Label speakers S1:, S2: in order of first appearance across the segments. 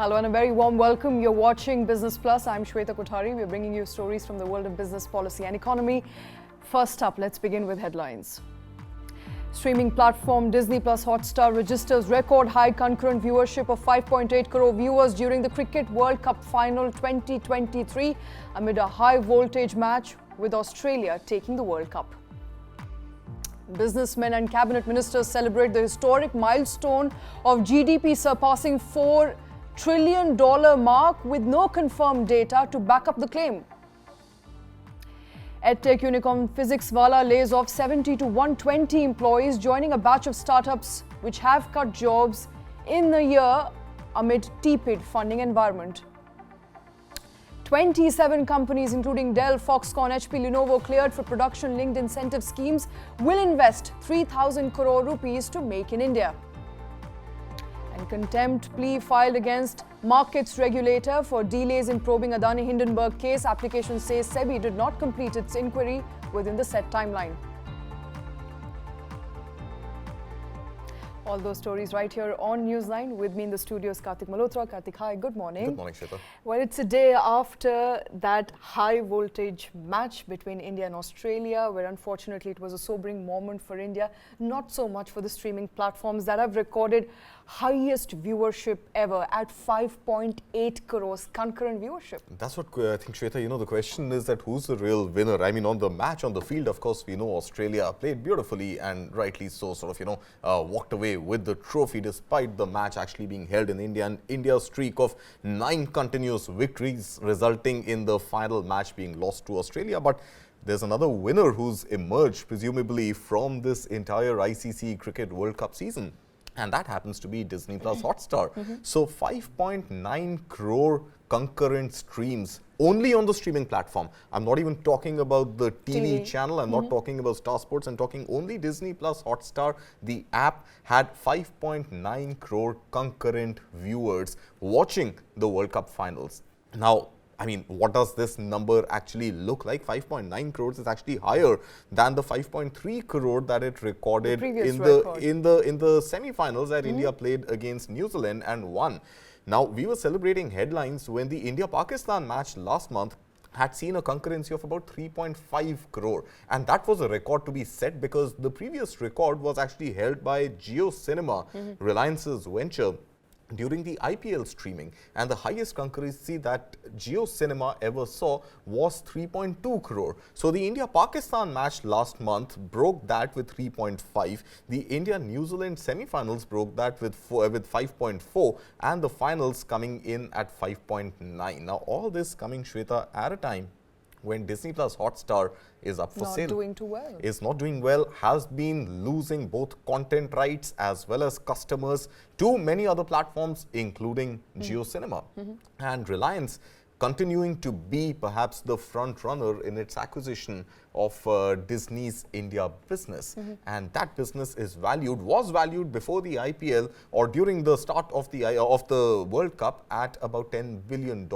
S1: Hello and a very warm welcome. You're watching Business Plus. I'm Shweta Kothari. We're bringing you stories from the world of business, policy and economy. First up, let's begin with headlines. Streaming platform Disney+Hotstar registers record high concurrent viewership of 5.8 crore viewers during the Cricket World Cup Final 2023 amid a high voltage match with Australia taking the World Cup. Businessmen and cabinet ministers celebrate the historic milestone of GDP surpassing $4 trillion mark with no confirmed data to back up the claim. Edtech unicorn Physics Wallah lays off 70 to 120 employees, joining a batch of startups which have cut jobs in the year amid tepid funding environment. 27 companies including Dell, Foxconn, HP, Lenovo cleared for production-linked incentive schemes will invest 3,000 crore rupees to make in India. And contempt plea filed against markets regulator for delays in probing Adani-Hindenburg case. Application says SEBI did not complete its inquiry within the set timeline. All those stories right here on Newsline. With me in the studio is Karthik Malhotra. Karthik, hi, good morning.
S2: Good morning, Shweta.
S1: Well, it's a day after that high voltage match between India and Australia, where unfortunately it was a sobering moment for India, not so much for the streaming platforms that have recorded highest viewership ever at 5.8 crores concurrent viewership.
S2: That's what I think, Shweta, the question is that who's the real winner? I mean, on the match, on the field, of course, we know Australia played beautifully and rightly so, walked away with the trophy despite the match actually being held in India, and India's streak of 9 continuous victories resulting in the final match being lost to Australia. But there's another winner who's emerged presumably from this entire ICC Cricket World Cup season, and that happens to be Disney+Hotstar. So 5.9 crore concurrent streams only on the streaming platform. I'm not even talking about the TV channel. I'm not talking about Star Sports. I'm talking only Disney+Hotstar. The app had 5.9 crore concurrent viewers watching the World Cup finals. Now, I mean, what does this number actually look like? 5.9 crores is actually higher than the 5.3 crore that it recorded in the semi-finals that India played against New Zealand and won. Now, we were celebrating headlines when the India-Pakistan match last month had seen a concurrency of about 3.5 crore. And that was a record to be set because the previous record was actually held by Jio Cinema, Reliance's venture, during the IPL streaming, and the highest concurrency that Jio Cinema ever saw was 3.2 crore. So the India-Pakistan match last month broke that with 3.5. The India-New Zealand semi-finals broke that with 5.4, and the finals coming in at 5.9. Now all this coming, Shweta, at a time when Disney+Hotstar is up for sale.
S1: Not doing too well.
S2: Is not doing well, has been losing both content rights as well as customers to many other platforms, including Jio Cinema. And Reliance continuing to be perhaps the front runner in its acquisition of Disney's India business. And that business was valued before the IPL or during the start of the World Cup at about $10 billion.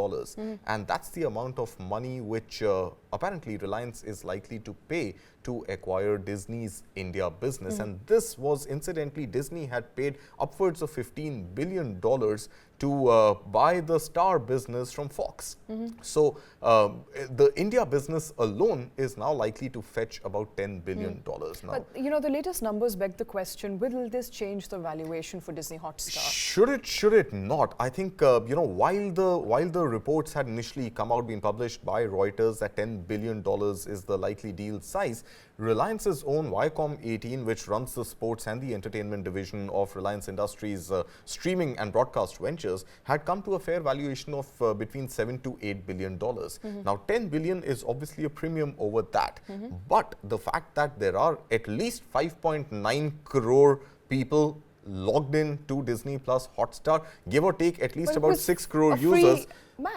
S2: And that's the amount of money which apparently Reliance is likely to pay to acquire Disney's India business. And this was, incidentally, Disney had paid upwards of $15 billion to buy the Star business from Fox. So the India business alone is now likely to fetch about $10 billion now.
S1: But, the latest numbers beg the question, will this change the valuation for Disney+Hotstar?
S2: Should it not? I think, while the reports had initially been published by Reuters that $10 billion is the likely deal size, Reliance's own Viacom18, which runs the sports and the entertainment division of Reliance Industries' streaming and broadcast ventures, had come to a fair valuation of between $7 to $8 billion. Now, $10 billion is obviously a premium over that. But the fact that there are at least 5.9 crore people logged in to Disney+Hotstar, give or take at least about 6 crore users.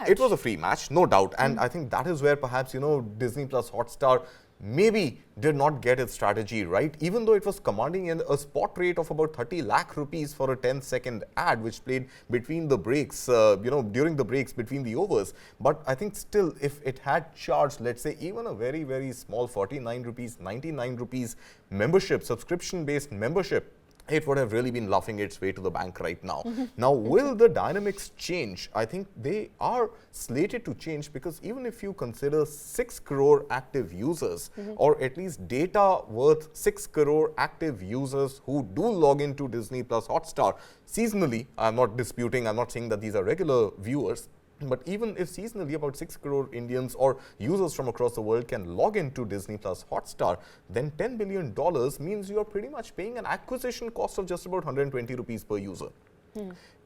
S2: It was a free match, no doubt. And I think that is where perhaps, Disney+Hotstar maybe did not get its strategy right, even though it was commanding a spot rate of about 30 lakh rupees for a 10-second ad, which played between the breaks, during the breaks between the overs. But I think still, if it had charged, let's say, even a very, very small 49 rupees, 99 rupees membership, subscription-based membership, it would have really been laughing its way to the bank right now. Now, will the dynamics change? I think they are slated to change, because even if you consider 6 crore active users, or at least data worth 6 crore active users who do log into Disney+Hotstar seasonally, I'm not disputing, I'm not saying that these are regular viewers, but even if seasonally about 6 crore Indians or users from across the world can log into Disney+Hotstar, then $10 billion means you are pretty much paying an acquisition cost of just about 120 rupees per user.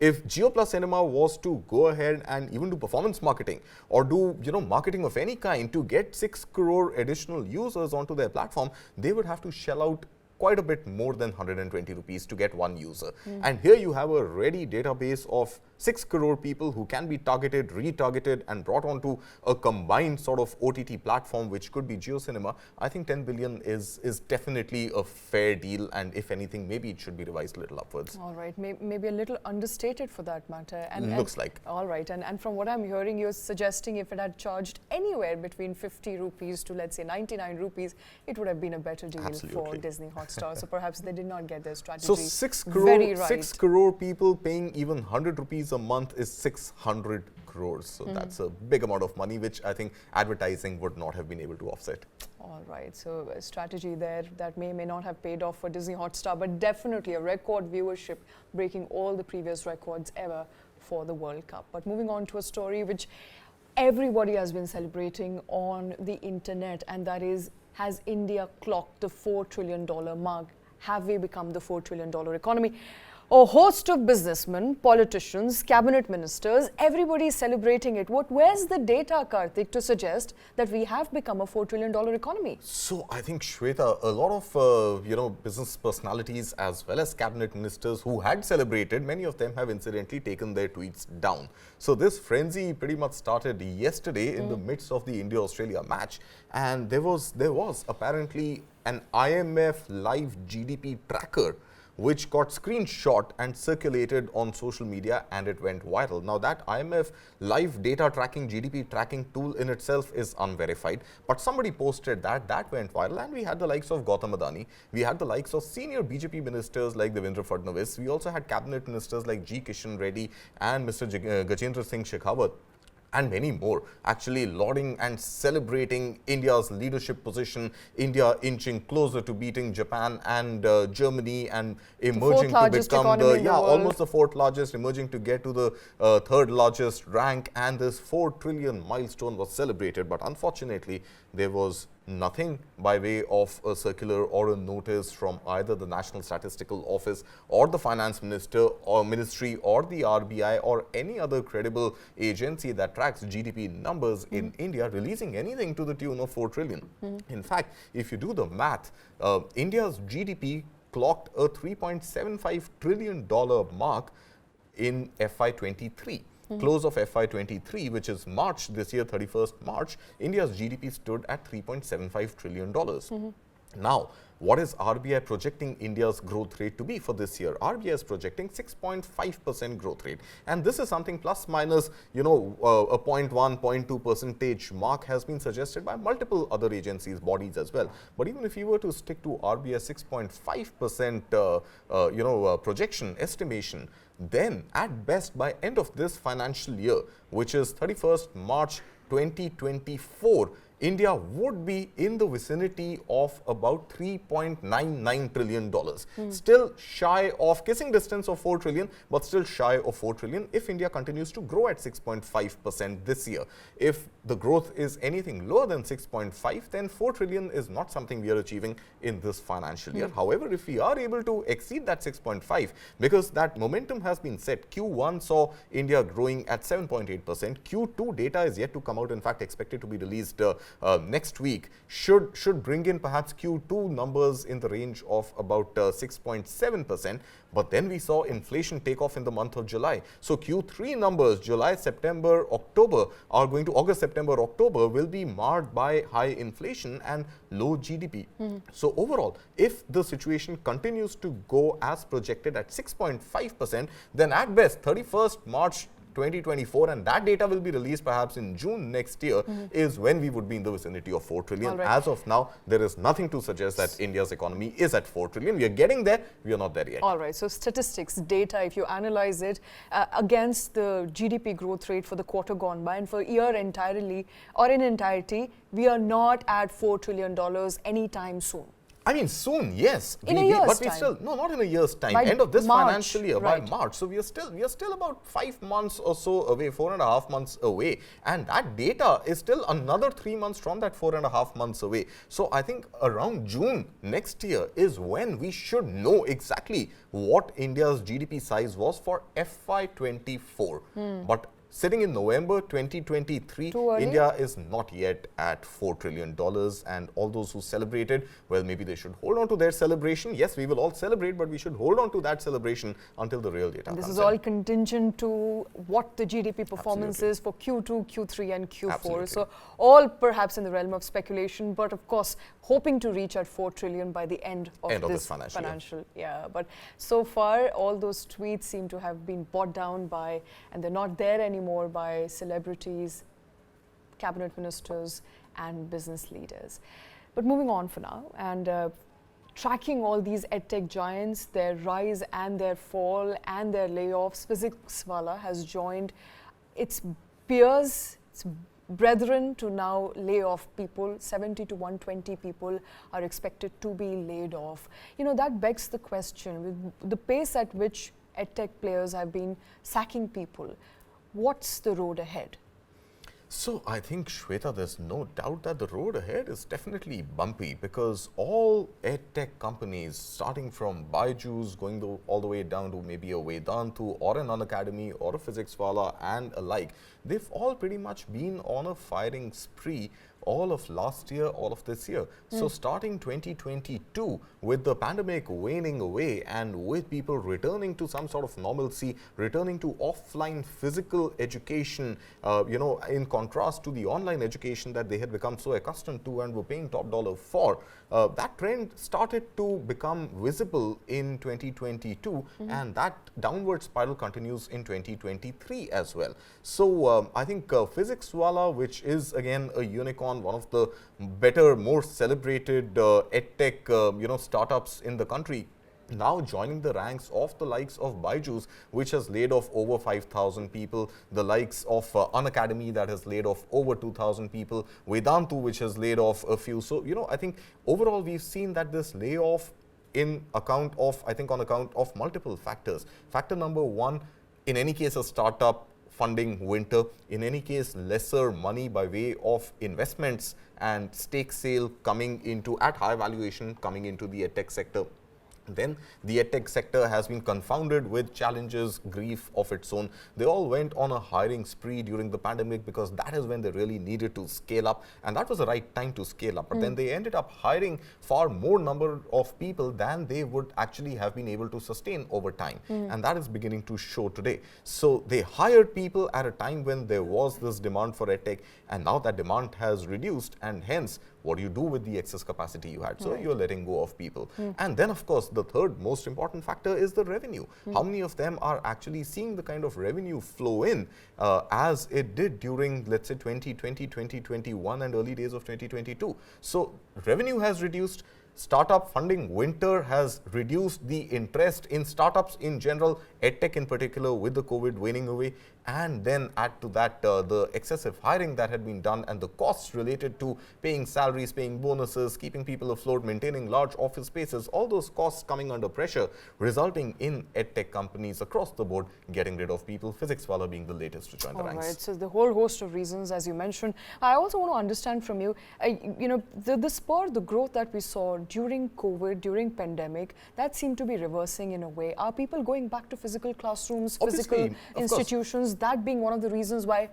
S2: If Jio Plus Cinema was to go ahead and even do performance marketing or do marketing of any kind to get 6 crore additional users onto their platform, they would have to shell out quite a bit more than 120 rupees to get one user. And here you have a ready database of 6 crore people who can be targeted, retargeted, and brought onto a combined sort of OTT platform, which could be Jio Cinema. I think 10 billion is definitely a fair deal, and if anything, maybe it should be revised a little upwards.
S1: All right, maybe a little understated for that matter.
S2: Looks like.
S1: All right, and from what I'm hearing, you're suggesting if it had charged anywhere between 50 rupees to, let's say, 99 rupees, it would have been a better deal for Disney+Hotstar. So perhaps they did not get their strategy.
S2: So 6 crore,
S1: very right.
S2: 6 crore people paying even 100 rupees a month is 600 crores. So that's a big amount of money, which I think advertising would not have been able to offset.
S1: All right, so a strategy there that may not have paid off for Disney+Hotstar, but definitely a record viewership, breaking all the previous records ever for the World Cup. But moving on to a story which everybody has been celebrating on the internet, and that is, has India clocked the $4 trillion mark? Have we become the $4 trillion economy? A host of businessmen, politicians, cabinet ministers, everybody is celebrating it. Where's the data, Karthik, to suggest that we have become a $4 trillion economy?
S2: So I think, Shweta, a lot of business personalities as well as cabinet ministers who had celebrated, many of them have incidentally taken their tweets down. So this frenzy pretty much started yesterday in the midst of the India-Australia match, and there was apparently an IMF live GDP tracker which got screenshot and circulated on social media, and it went viral. Now, that IMF live data tracking, GDP tracking tool in itself is unverified, but somebody posted that went viral, and we had the likes of Gautam Adani, we had the likes of senior BJP ministers like Devendra Fadnavis, we also had cabinet ministers like G. Kishan Reddy and Mr. Gajendra Singh Shekhawat, and many more, actually lauding and celebrating India's leadership position, India inching closer to beating Japan and Germany, and emerging to become almost the fourth largest, emerging to get to the third largest rank, and this 4 trillion milestone was celebrated. But unfortunately, there was nothing by way of a circular or a notice from either the National Statistical Office or the Finance Minister or Ministry or the RBI or any other credible agency that tracks GDP numbers in India releasing anything to the tune of 4 trillion. In fact, if you do the math, India's GDP clocked a $3.75 trillion mark in FY23. Close of FY23, which is March this year, 31st March, India's GDP stood at $3.75 trillion. Now, what is RBI projecting India's growth rate to be for this year? RBI is projecting 6.5% growth rate. And this is something plus minus, a 0.1, 0.2 percentage mark has been suggested by multiple other agencies, bodies as well. But even if you were to stick to RBI's 6.5%, projection, estimation, then at best by end of this financial year, which is 31st March 2024, India would be in the vicinity of about $3.99 trillion. Still shy of, kissing distance of 4 trillion, but still shy of 4 trillion if India continues to grow at 6.5% this year. If the growth is anything lower than 6.5, then 4 trillion is not something we are achieving in this financial year. However, if we are able to exceed that 6.5, because that momentum has been set, Q1 saw India growing at 7.8%. Q2 data is yet to come out, in fact expected to be released next week, should bring in perhaps Q2 numbers in the range of about 6.7%. But then we saw inflation take off in the month of July. So Q3 numbers, July, September, October, are going to August, September, October will be marred by high inflation and low GDP. So overall, if the situation continues to go as projected at 6.5%, then at best 31st March 2024, and that data will be released perhaps in June next year, is when we would be in the vicinity of 4 trillion.
S1: Right.
S2: As of now, there is nothing to suggest that India's economy is at 4 trillion. We are getting there, we are not there yet.
S1: All right, so statistics, data, if you analyze it against the GDP growth rate for the quarter gone by and for year entirely or in entirety, we are not at $4 trillion anytime soon.
S2: I mean, soon, yes.
S1: In a year's
S2: but we
S1: time.
S2: still, no, not in a year's time.
S1: By
S2: End of this
S1: March,
S2: financial year,
S1: right.
S2: by March. So we are still about 5 months or so away, 4.5 months away. And that data is still another 3 months from that 4.5 months away. So I think around June next year is when we should know exactly what India's GDP size was for FY24. But sitting in November 2023, India is not yet at $4 trillion, and all those who celebrated, well, maybe they should hold on to their celebration. Yes, we will all celebrate, but we should hold on to that celebration until the real data comes
S1: This is
S2: in.
S1: all contingent to what the GDP performance is for Q2, Q3 and Q4.
S2: Absolutely.
S1: So all perhaps in the realm of speculation, but of course hoping to reach at 4 trillion by the end of this financial year. Yeah, but so far all those tweets seem to have been bought down by, and they're not there anymore, by celebrities, cabinet ministers and business leaders. But moving on for now, and tracking all these edtech giants, their rise and their fall and their layoffs, Physics Wallah has joined its peers, its brethren, to now lay off people. 70 to 120 people are expected to be laid off. You know, that begs the question, with the pace at which edtech players have been sacking people, what's the road ahead?
S2: So I think, Shweta, there's no doubt that the road ahead is definitely bumpy, because all edtech companies, starting from Byju's, going all the way down to maybe a Vedantu or an Unacademy or a Physics Wallah and alike, they've all pretty much been on a firing spree all of last year, all of this year. So starting 2022, with the pandemic waning away and with people returning to some sort of normalcy, returning to offline physical education, you know, in contrast to the online education that they had become so accustomed to and were paying top dollar for, that trend started to become visible in 2022, and that downward spiral continues in 2023 as well. So I think Physics Wallah, which is again a unicorn, one of the better, more celebrated edtech you know, startups in the country, now joining the ranks of the likes of Byju's, which has laid off over 5,000 people, the likes of Unacademy, that has laid off over 2,000 people, Vedantu, which has laid off a few. So, you know, I think overall we've seen that this layoff on account of multiple factors. Factor number one, in any case, a startup funding winter, in any case lesser money by way of investments and stake sale coming into at high valuation coming into the edtech sector. Then the edtech sector has been confounded with challenges, grief of its own. They all went on a hiring spree during the pandemic because that is when they really needed to scale up, and that was the right time to scale up. But then they ended up hiring far more number of people than they would actually have been able to sustain over time, and that is beginning to show today. So they hired people at a time when there was this demand for edtech, and now that demand has reduced, and hence what do you do with the excess capacity you had? So you're letting go of people. And then, of course, the third most important factor is the revenue. How many of them are actually seeing the kind of revenue flow in as it did during, let's say, 2020, 2021 and early days of 2022? So revenue has reduced. Startup funding winter has reduced the interest in startups in general, edtech in particular, with the COVID waning away. And then add to that the excessive hiring that had been done and the costs related to paying salaries, paying bonuses, keeping people afloat, maintaining large office spaces, all those costs coming under pressure, resulting in edtech companies across the board getting rid of people, Physics Wallah being the latest to join the ranks.
S1: Right, so the whole host of reasons, as you mentioned. I also want to understand from you, you know, the spur, the growth that we saw during COVID, during pandemic, that seemed to be reversing in a way. Are people going back to physical classrooms, physical institutions? That being one of the reasons why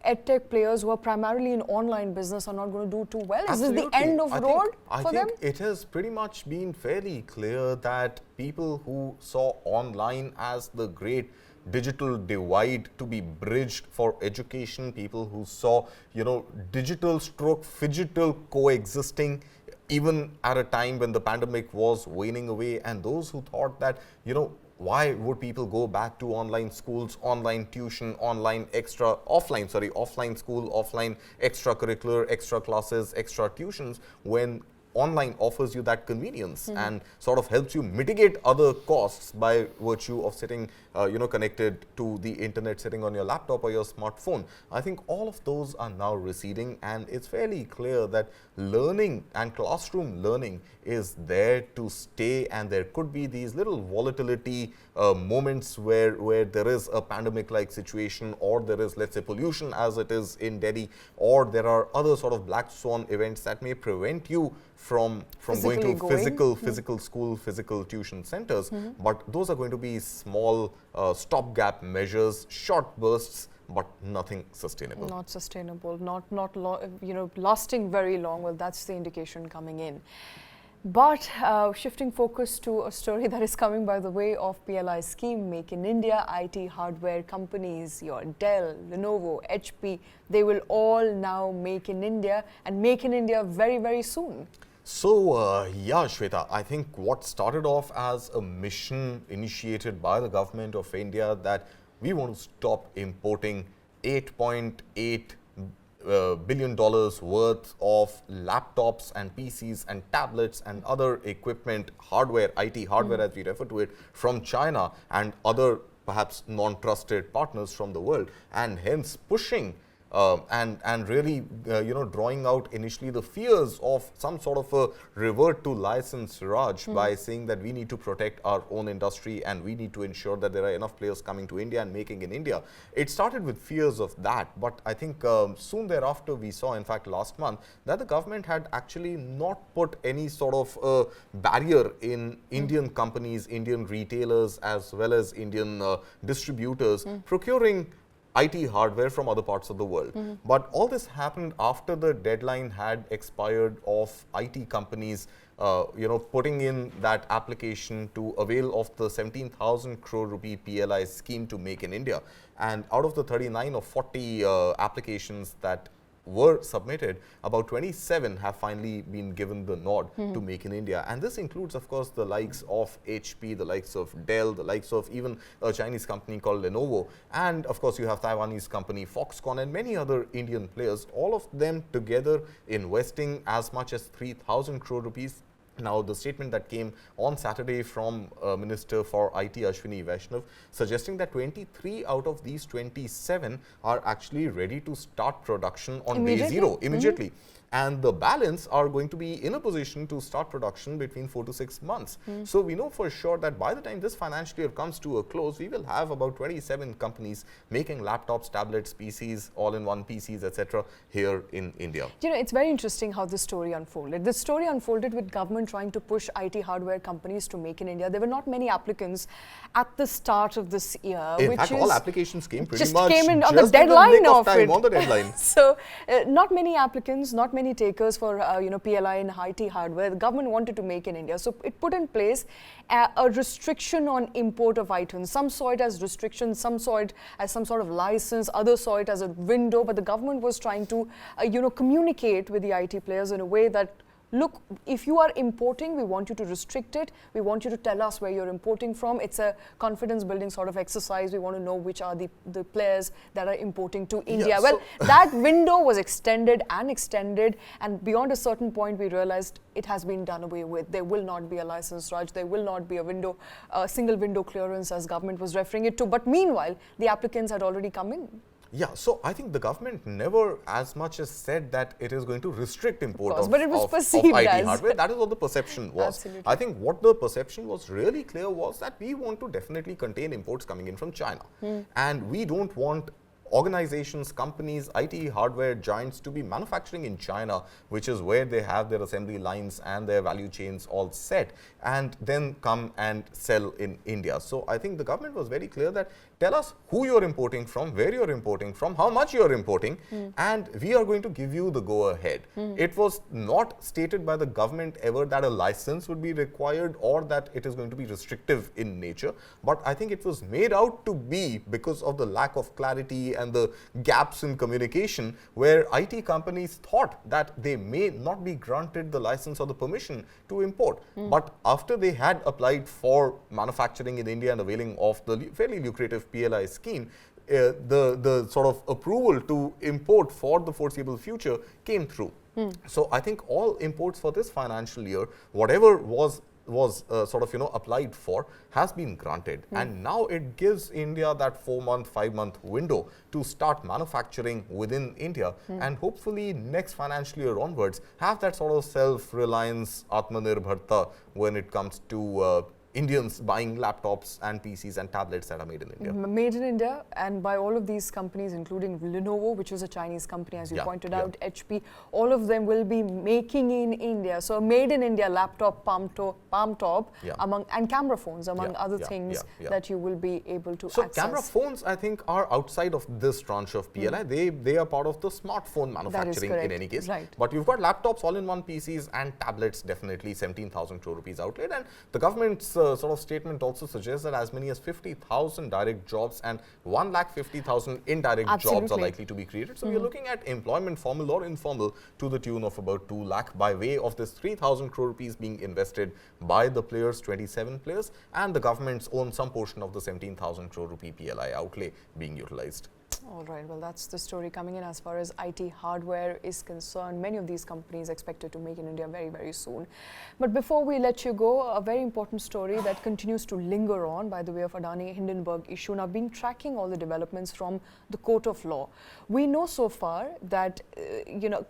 S1: edtech players who are primarily in online business are not going to do too well?
S2: Absolutely.
S1: Is this the end of road for them?
S2: I think it has pretty much been fairly clear that people who saw online as the great digital divide to be bridged for education, people who saw, you know, digital stroke phygital coexisting even at a time when the pandemic was waning away, and those who thought that, you know, why would people go back to online schools, online tuition, offline school, offline extracurricular, extra classes, extra tuitions, when online offers you that convenience and sort of helps you mitigate other costs by virtue of sitting, connected to the internet, sitting on your laptop or your smartphone. I think all of those are now receding, and it's fairly clear that learning and classroom learning is there to stay, and there could be these little volatility moments where there is a pandemic-like situation, or there is, let's say, pollution as it is in Delhi, or there are other sort of black swan events that may prevent you from going to physical school, physical tuition centers. But those are going to be small stopgap measures, short bursts, but nothing sustainable.
S1: Not sustainable, not lasting very long. Well, that's the indication coming in. But shifting focus to a story that is coming by the way of PLI scheme, Make in India, IT hardware companies, your Dell, Lenovo, HP, they will all now make in India, and make in India very, very soon.
S2: So, yeah, Shweta, I think what started off as a mission initiated by the government of India that we want to stop importing $8.8 billion worth of laptops and PCs and tablets and other equipment, hardware, IT hardware as we refer to it, from China and other perhaps non-trusted partners from the world, and hence pushing and really, drawing out initially the fears of some sort of a revert to license Raj by saying that we need to protect our own industry and we need to ensure that there are enough players coming to India and making in India. It started with fears of that, but I think soon thereafter we saw, in fact last month, that the government had actually not put any sort of barrier in Indian companies, Indian retailers as well as Indian distributors procuring IT hardware from other parts of the world. But all this happened after the deadline had expired of IT companies putting in that application to avail of the 17,000 crore rupee PLI scheme to Make in India. And out of the 39 or 40 applications that were submitted, about 27 have finally been given the nod to Make in India. And this includes, of course, the likes of HP, the likes of Dell, the likes of even a Chinese company called Lenovo. And of course, you have Taiwanese company Foxconn and many other Indian players, all of them together investing as much as 3,000 crore rupees. Now, the statement that came on Saturday from Minister for IT Ashwini Vaishnav suggesting that 23 out of these 27 are actually ready to start production on day zero immediately. And the balance are going to be in a position to start production between 4 to 6 months. So we know for sure that by the time this financial year comes to a close, we will have about 27 companies making laptops, tablets, PCs, all-in-one PCs, etc. here in India.
S1: You know, it's very interesting how this story unfolded. This story unfolded with government trying to push IT hardware companies to Make in India. There were not many applicants at the start of this year.
S2: In fact, all applications came pretty much
S1: came in on
S2: just
S1: the deadline
S2: of time, on the deadline.
S1: So, not many applicants, not many takers for PLI and IT hardware. The government wanted to Make in India, so it put in place a restriction on import of items. Some saw it as restriction, some saw it as some sort of license, others saw it as a window. But the government was trying to communicate with the IT players in a way that, look, if you are importing, we want you to restrict it. We want you to tell us where you're importing from. It's a confidence building sort of exercise. We want to know which are the players that are importing to India.
S2: Yeah,
S1: well, that window was extended, and beyond a certain point, we realized it has been done away with. There will not be a license, Raj. There will not be a single window clearance, as government was referring it to. But meanwhile, the applicants had already come in.
S2: Yeah, so I think the government never as much as said that it is going to restrict import of
S1: IT
S2: hardware. That is what the perception was.
S1: Absolutely.
S2: I think what the perception was really clear was that we want to definitely contain imports coming in from China. And we don't want organizations, companies, IT hardware giants to be manufacturing in China, which is where they have their assembly lines and their value chains all set, and then come and sell in India. So I think the government was very clear that tell us who you're importing from, where you're importing from, how much you're importing, and we are going to give you the go-ahead. It was not stated by the government ever that a license would be required or that it is going to be restrictive in nature, but I think it was made out to be because of the lack of clarity and the gaps in communication, where IT companies thought that they may not be granted the license or the permission to import. But after they had applied for manufacturing in India and availing of the fairly lucrative PLI scheme, the sort of approval to import for the foreseeable future came through. So I think all imports for this financial year, whatever was sort of applied for, has been granted, and now it gives India that 4-month, 5-month window to start manufacturing within India, and hopefully next financial year onwards have that sort of self-reliance, Atmanirbharta, when it comes to Indians buying laptops and PCs and tablets that are made in India.
S1: Made in India, and by all of these companies, including Lenovo, which is a Chinese company, as you pointed out, HP, all of them will be making in India. So, made in India laptop, palm top, and camera phones, among other things that you will be able to access.
S2: So, camera phones, I think, are outside of this tranche of PLI. They are part of the smartphone manufacturing in any case.
S1: Right.
S2: But you've got laptops, all-in-one PCs, and tablets, definitely 17,000 crore rupees outlay, and the government's sort of statement also suggests that as many as 50,000 direct jobs and 1,50,000 indirect jobs are likely to be created. So, we are looking at employment, formal or informal, to the tune of about 2 lakh by way of this 3,000 crore rupees being invested by the players, 27 players, and the government's own some portion of the 17,000 crore rupee PLI outlay being utilized.
S1: All right, well, that's the story coming in as far as IT hardware is concerned. Many of these companies expected to make in India very, very soon. But before we let you go, a very important story that continues to linger on by the way of Adani-Hindenburg issue. Now, been tracking all the developments from the court of law. We know so far that,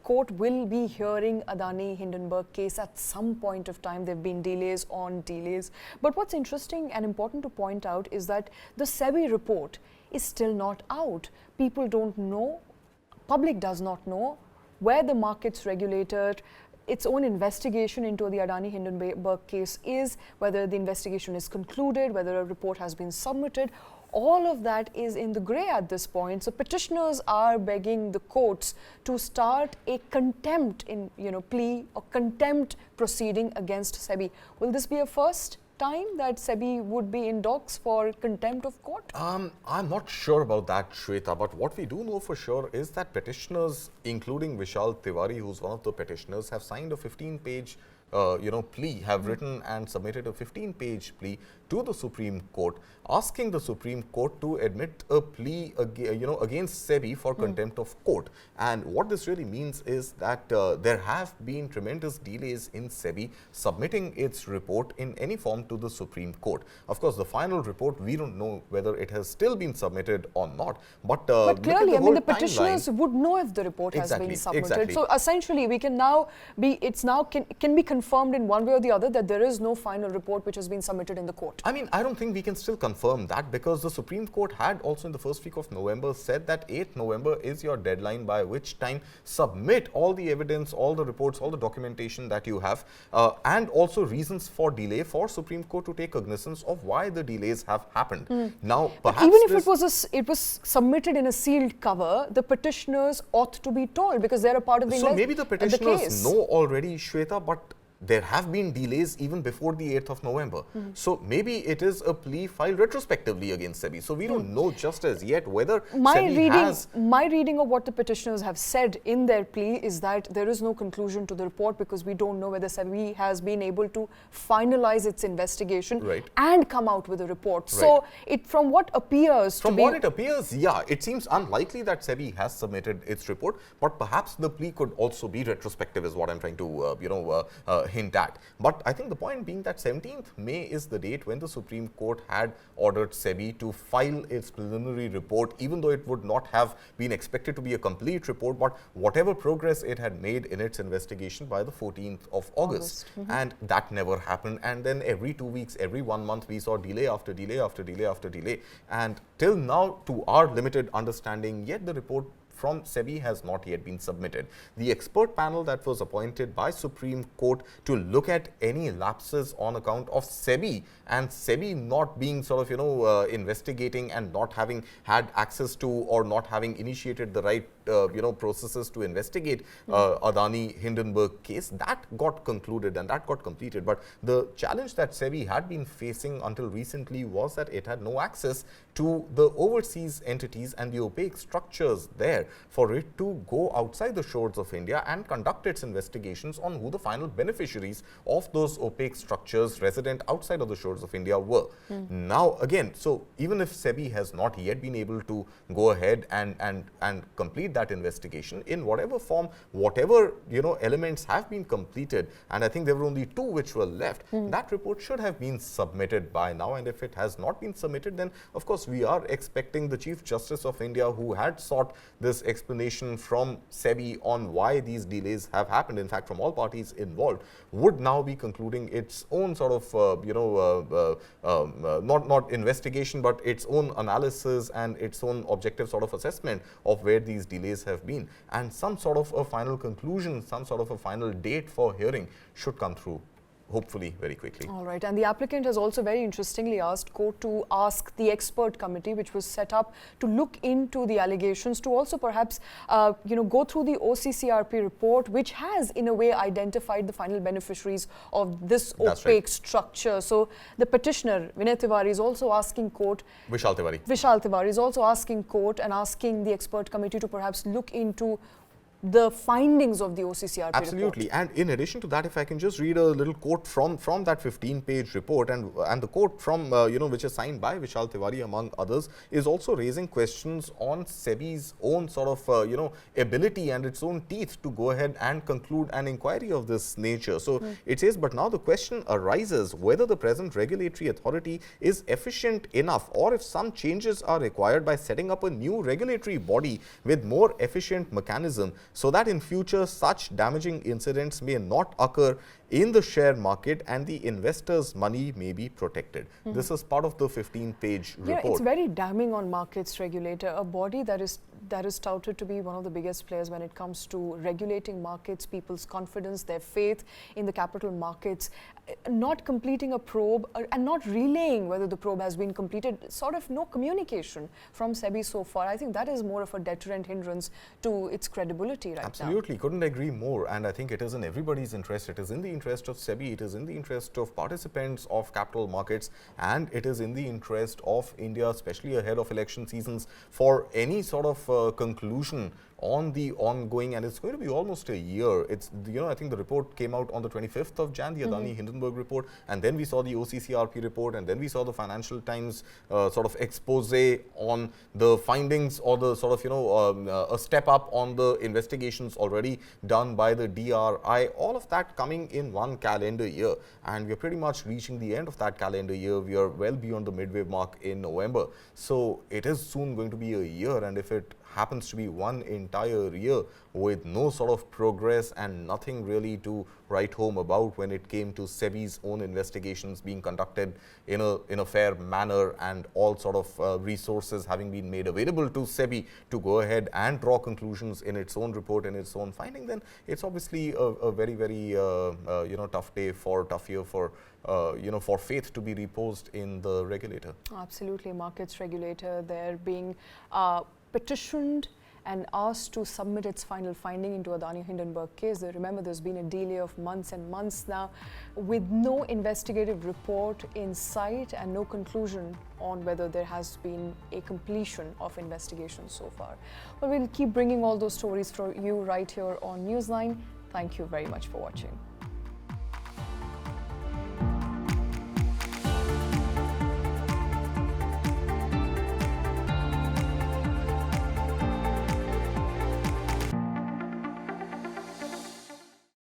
S1: court will be hearing Adani-Hindenburg case at some point of time. There have been delays on delays. But what's interesting and important to point out is that the SEBI report is still not out. People don't know, public does not know where the markets regulator, its own investigation into the Adani-Hindenburg case is, whether the investigation is concluded, whether a report has been submitted. All of that is in the grey at this point. So petitioners are begging the courts to start a contempt plea or contempt proceeding against SEBI. Will this be a first time that SEBI would be in docks for contempt of court?
S2: I'm not sure about that, Shweta, but what we do know for sure is that petitioners, including Vishal Tiwari, who's one of the petitioners, have signed a 15-page plea, have written and submitted a 15-page plea to the Supreme Court, asking the Supreme Court to admit a plea against SEBI for contempt of court. And what this really means is that there have been tremendous delays in SEBI submitting its report in any form to the Supreme Court. Of course, the final report, we don't know whether it has still been submitted or not. But
S1: clearly, the petitioners would know if the report has been submitted. So essentially, we can now be, can be confirmed in one way or the other that there is no final report which has been submitted in the court.
S2: I mean, I don't think we can still confirm that, because the Supreme Court had also in the first week of November said that 8th November is your deadline by which time submit all the evidence, all the reports, all the documentation that you have, and also reasons for delay for Supreme Court to take cognizance of why the delays have happened. Now, perhaps
S1: even if it was submitted in a sealed cover, the petitioners ought to be told, because they're a part of the
S2: So maybe the petitioners know already, Shweta, but there have been delays even before the 8th of November. So maybe it is a plea filed retrospectively against SEBI. So we don't know just as yet whether SEBI has...
S1: My reading of what the petitioners have said in their plea is that there is no conclusion to the report, because we don't know whether SEBI has been able to finalize its investigation and come out with a report. So from what appears
S2: From what it appears, yeah, it seems unlikely that SEBI has submitted its report, but perhaps the plea could also be retrospective is what I'm trying to, hint at. But I think the point being that 17th May is the date when the Supreme Court had ordered SEBI to file its preliminary report, even though it would not have been expected to be a complete report, but whatever progress it had made in its investigation by the 14th of August. And that never happened. And then every 2 weeks, every 1 month, we saw delay after delay after delay after delay. And till now, to our limited understanding, yet the report from SEBI has not yet been submitted. The expert panel that was appointed by Supreme Court to look at any lapses on account of SEBI, and SEBI not being sort of, investigating and not having had access to or not having initiated the right processes to investigate Adani-Hindenburg case, that got concluded and that got completed. But the challenge that SEBI had been facing until recently was that it had no access to the overseas entities and the opaque structures there for it to go outside the shores of India and conduct its investigations on who the final beneficiaries of those opaque structures resident outside of the shores of India were. Now again, so even if SEBI has not yet been able to go ahead and complete that investigation in whatever form, whatever elements have been completed, and I think there were only 2 which were left, that report should have been submitted by now. And if it has not been submitted, then of course we are expecting the Chief Justice of India, who had sought this explanation from SEBI on why these delays have happened, in fact from all parties involved, would now be concluding its own sort of not investigation, but its own analysis and its own objective sort of assessment of where these delays have been, and some sort of a final conclusion, some sort of a final date for hearing should come through, hopefully very quickly.
S1: All right, and the applicant has also very interestingly asked court to ask the expert committee which was set up to look into the allegations, to also perhaps go through the OCCRP report, which has in a way identified the final beneficiaries of this opaque structure. So the petitioner Vinay Tiwari is also asking court, Vishal Tiwari is also asking court and asking the expert committee to perhaps look into the findings of the OCCRP
S2: Absolutely.
S1: report.
S2: And in addition to that, if I can just read a little quote from that 15-page report, and the quote from, which is signed by Vishal Tiwari among others, is also raising questions on SEBI's own sort of, ability and its own teeth to go ahead and conclude an inquiry of this nature. So it says, but now the question arises whether the present regulatory authority is efficient enough, or if some changes are required by setting up a new regulatory body with more efficient mechanism, so that in future such damaging incidents may not occur in the share market and the investors' money may be protected. This is part of the 15-page report.
S1: It's very damning on markets regulator, a body that is touted to be one of the biggest players when it comes to regulating markets, people's confidence, their faith in the capital markets, not completing a probe and not relaying whether the probe has been completed, sort of no communication from SEBI so far. I think that is more of a deterrent hindrance to its credibility right now.
S2: Absolutely, couldn't agree more. And I think it is in everybody's interest. It is in the interest of SEBI, it is in the interest of participants of capital markets, and it is in the interest of India, especially ahead of election seasons, for any sort of conclusion on the ongoing, and it's going to be almost a year. It's, I think the report came out on the 25th of Jan, the Adani-Hindenburg report, and then we saw the OCCRP report, and then we saw the Financial Times sort of expose on the findings, or the sort of, a step up on the investigations already done by the DRI, all of that coming in one calendar year. And we're pretty much reaching the end of that calendar year. We are well beyond the midway mark in November. So it is soon going to be a year, and if it happens to be one entire year with no sort of progress and nothing really to write home about when it came to SEBI's own investigations being conducted in a fair manner, and all sort of resources having been made available to SEBI to go ahead and draw conclusions in its own report and its own finding, then it's obviously a very, very tough year for faith to be reposed in the regulator.
S1: Absolutely, markets regulator, they're being petitioned and asked to submit its final finding into Adani-Hindenburg case. Remember, there's been a delay of months and months now, with no investigative report in sight and no conclusion on whether there has been a completion of investigation so far. Well, we'll keep bringing all those stories for you right here on Newsline. Thank you very much for watching.